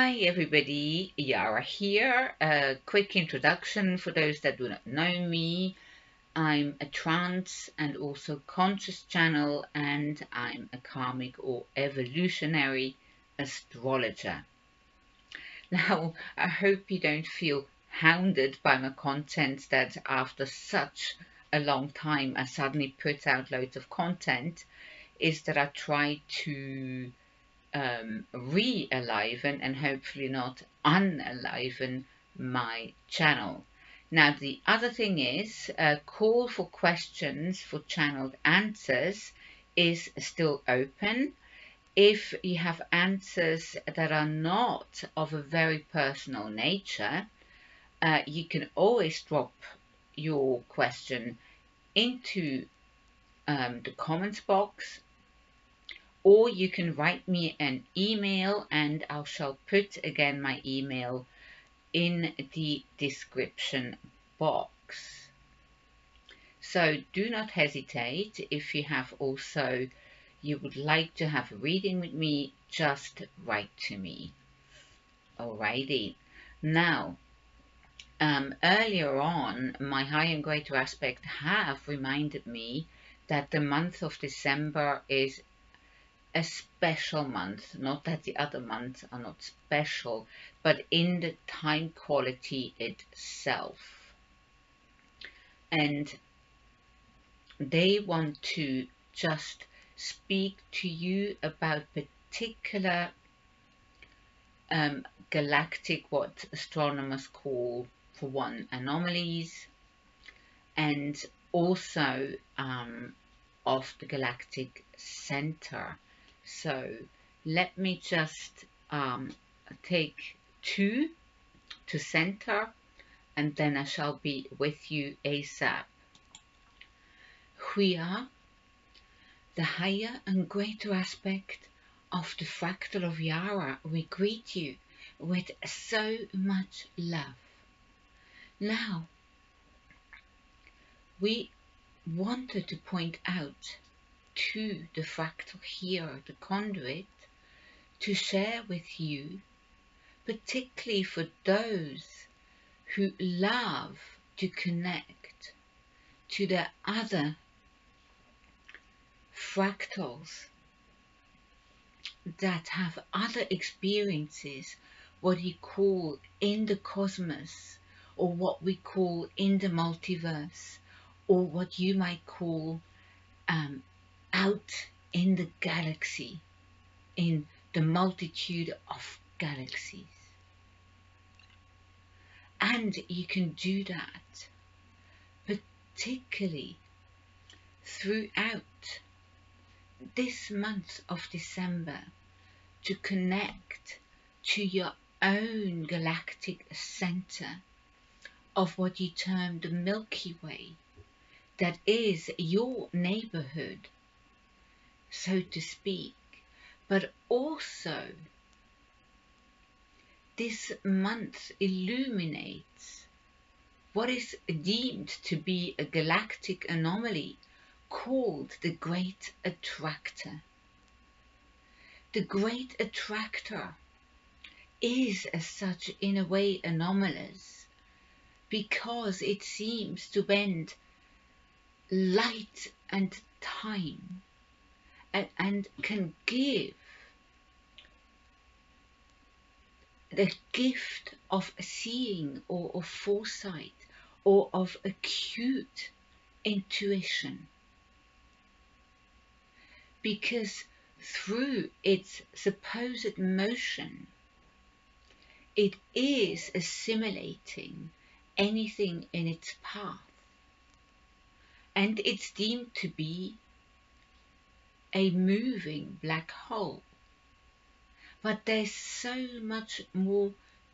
Hi everybody, Yara here. A quick introduction for those that do not know me. I'm a trance and also conscious channel, and I'm a karmic or evolutionary astrologer. Now, I hope you don't feel hounded by my content that after such a long time I suddenly put out loads of content, is that I try to re-aliven and hopefully not unaliven my channel. Now, the other thing is, a call for questions for channeled answers is still open. If you have answers that are not of a very personal nature, you can always drop your question into the comments box, or you can write me an email and I shall put again my email in the description box. So do not hesitate. If you have also you would like to have a reading with me, just write to me. Alrighty. Now, earlier on, my high and greater aspect have reminded me that the month of December is a special month. Not that the other months are not special, but in the time quality itself. And they want to just speak to you about particular galactic, what astronomers call, for one, anomalies, and also of the galactic center. So let me just take 2 to center, and then I shall be with you ASAP. We are the higher and greater aspect of the fractal of Yara. We greet you with so much love. Now, we wanted to point out to the fractal here, the conduit, to share with you, particularly for those who love to connect to the other fractals that have other experiences, what we call in the cosmos, or what we call in the multiverse, or what you might call out in the galaxy, in the multitude of galaxies. And you can do that particularly throughout this month of December to connect to your own galactic center of what you term the Milky Way, that is your neighborhood, so to speak. But also this month illuminates what is deemed to be a galactic anomaly called the Great Attractor. The Great Attractor is as such in a way anomalous because it seems to bend light and time and can give the gift of seeing or of foresight or of acute intuition, because through its supposed motion it is assimilating anything in its path, and it's deemed to be a moving black hole. But there's so much more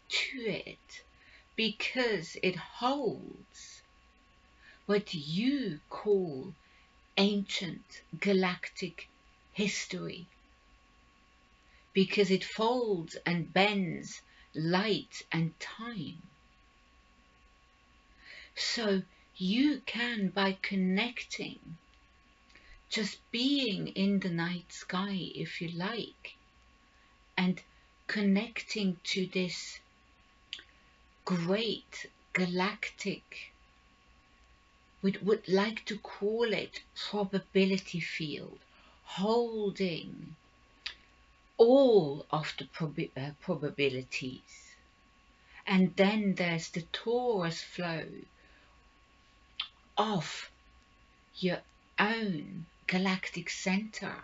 to it, because it holds what you call ancient galactic history, because it folds and bends light and time. So you can, by connecting, just being in the night sky, if you like, and connecting to this great galactic, we would like to call it probability field, holding all of the probabilities. And then there's the torus flow of your own galactic center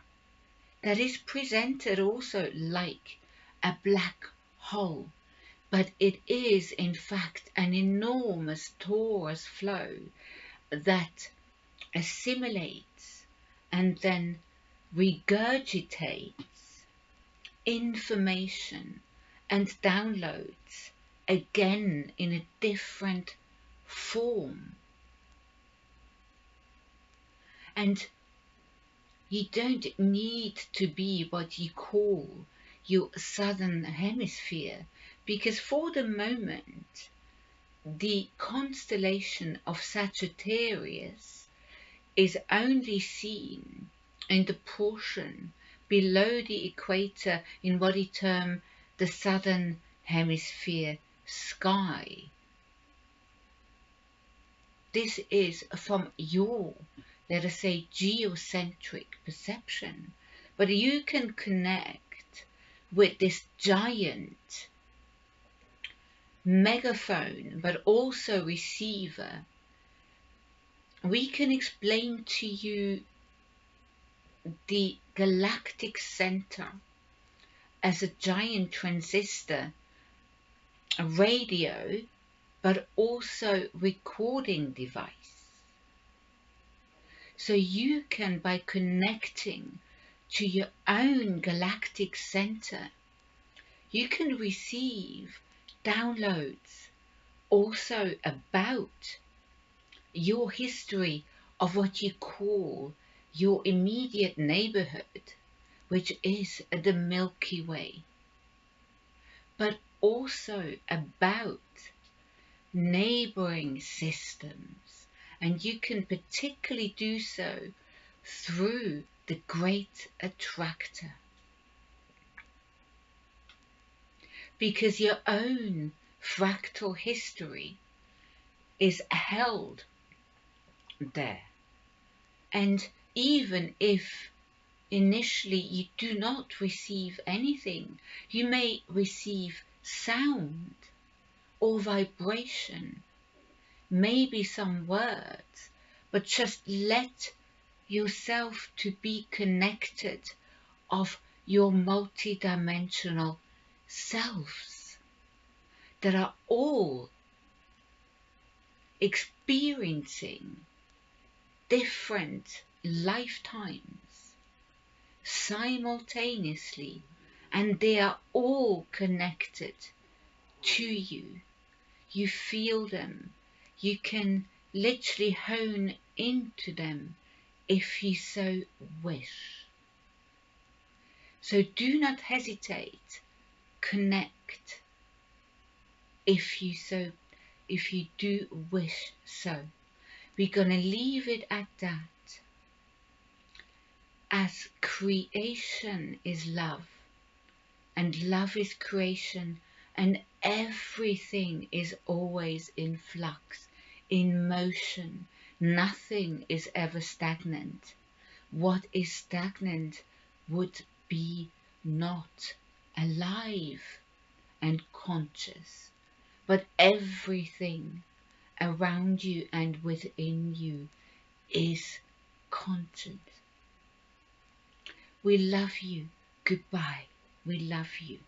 that is presented also like a black hole, but it is in fact an enormous torus flow that assimilates and then regurgitates information and downloads again in a different form. And you don't need to be what you call your southern hemisphere, because for the moment the constellation of Sagittarius is only seen in the portion below the equator in what he termed the southern hemisphere sky. This is from your, let us say, geocentric perception, but you can connect with this giant megaphone but also receiver. We can explain to you the galactic center as a giant transistor, a radio, but also recording device. So you can, by connecting to your own galactic center, you can receive downloads also about your history of what you call your immediate neighborhood, which is the Milky Way, but also about neighboring systems. And you can particularly do so through the great attractor, because your own fractal history is held there. And even if initially you do not receive anything, you may receive sound or vibration, maybe some words, but just let yourself to be connected of your multidimensional selves that are all experiencing different lifetimes simultaneously, and they are all connected to you. You feel them. You can literally hone into them if you so wish. So do not hesitate. Connect if you do wish so. We're going to leave it at that. As creation is love, and love is creation, and everything is always in flux, in motion. Nothing is ever stagnant. What is stagnant would be not alive and conscious, but everything around you and within you is conscious. We love you. Goodbye. We love you.